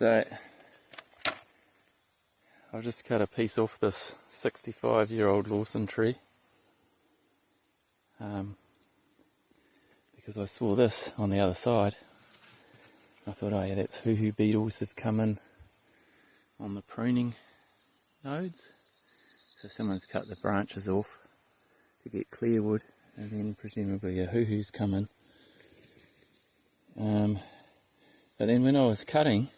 So I've just cut a piece off this 65-year-old Lawson tree because I saw this on the other side. I thought, oh yeah, that's hoo-hoo beetles have come in on the pruning nodes. So someone's cut the branches off to get clear wood, and then presumably a hoo-hoo's come in. But then when I was cutting,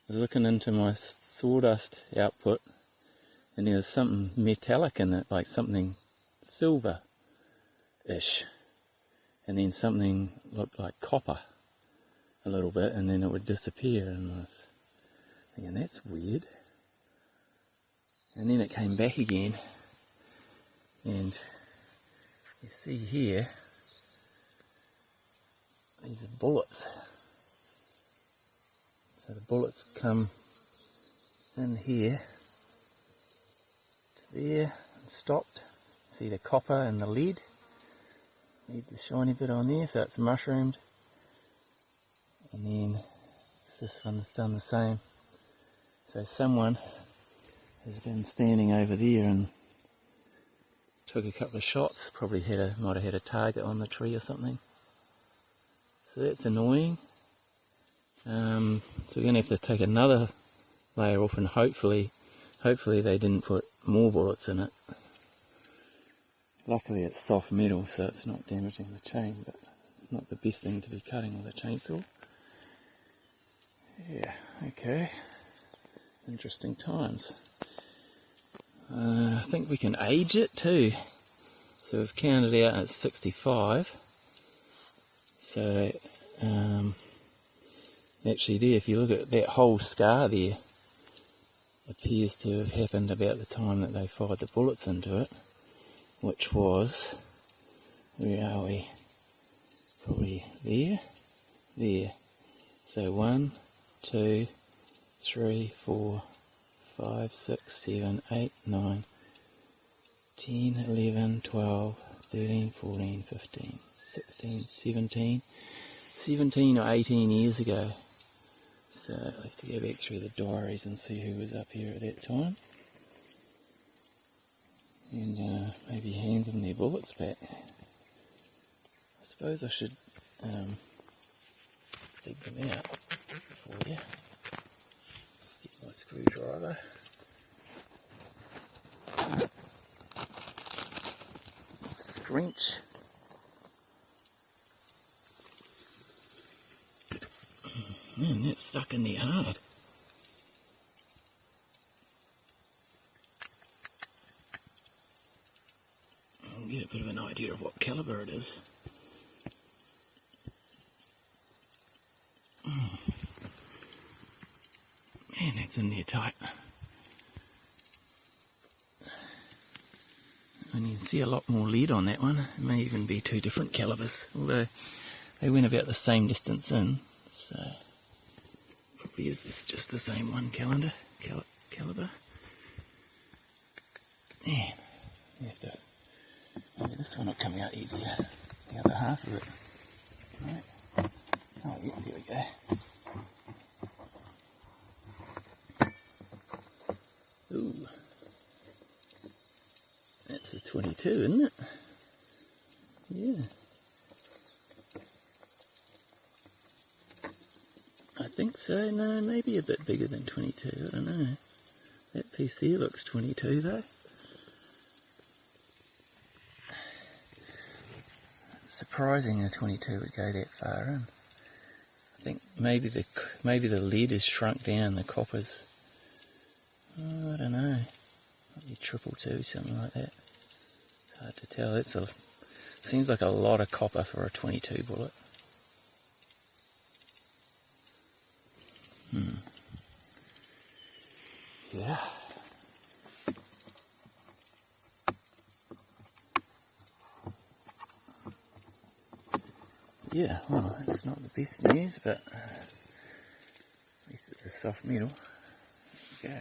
I was looking into my sawdust output, and there was something metallic in it, like something silver-ish, and then something looked like copper a little bit, and then it would disappear, and I was thinking, that's weird. And then it came back again, and you see here, these are bullets. So the bullets come in here to there and stopped. See the copper and the lead. Need the shiny bit on there, so it's mushroomed. And then this one's done the same. So someone has been standing over there and took a couple of shots. Probably might have had a target on the tree or something. So that's annoying. So we're going to have to take another layer off, and hopefully they didn't put more bullets in it. Luckily it's soft metal, so it's not damaging the chain, but it's not the best thing to be cutting with a chainsaw. Yeah, okay. Interesting times. I think we can age it too. So we've counted out at 65. So actually there, if you look at that whole scar there, appears to have happened about the time that they fired the bullets into it, which was, where are we? Probably there. So 1, 2, 3, 4, 5, 6, 7, 8, 9, 10, 11, 12, 13, 14, 15, 16, 17 or 18 years ago. So I have to go back through the diaries and see who was up here at that time. And maybe hand them their bullets back. I suppose I should dig them out for you. Get my screwdriver. Wrench. Man, that's stuck in there hard. I'll get a bit of an idea of what calibre it is. Man, that's in there tight. And you can see a lot more lead on that one. It may even be two different calibers, although they went about the same distance in, so probably is this just the same one caliber. Man, you have to, maybe this one will come out easier, the other half of it. Right. Oh yeah, there we go. Ooh. That's a 22, isn't it? Yeah. I think so. No, maybe a bit bigger than 22. I don't know. That piece there looks 22 though. It's surprising a 22 would go that far in. I think maybe the lead is shrunk down. The copper's, I don't know. Maybe 222, something like that. It's hard to tell. Seems like a lot of copper for a 22 bullet. Yeah. Yeah, well, it's not the best news, but at least it's a soft metal. There we go.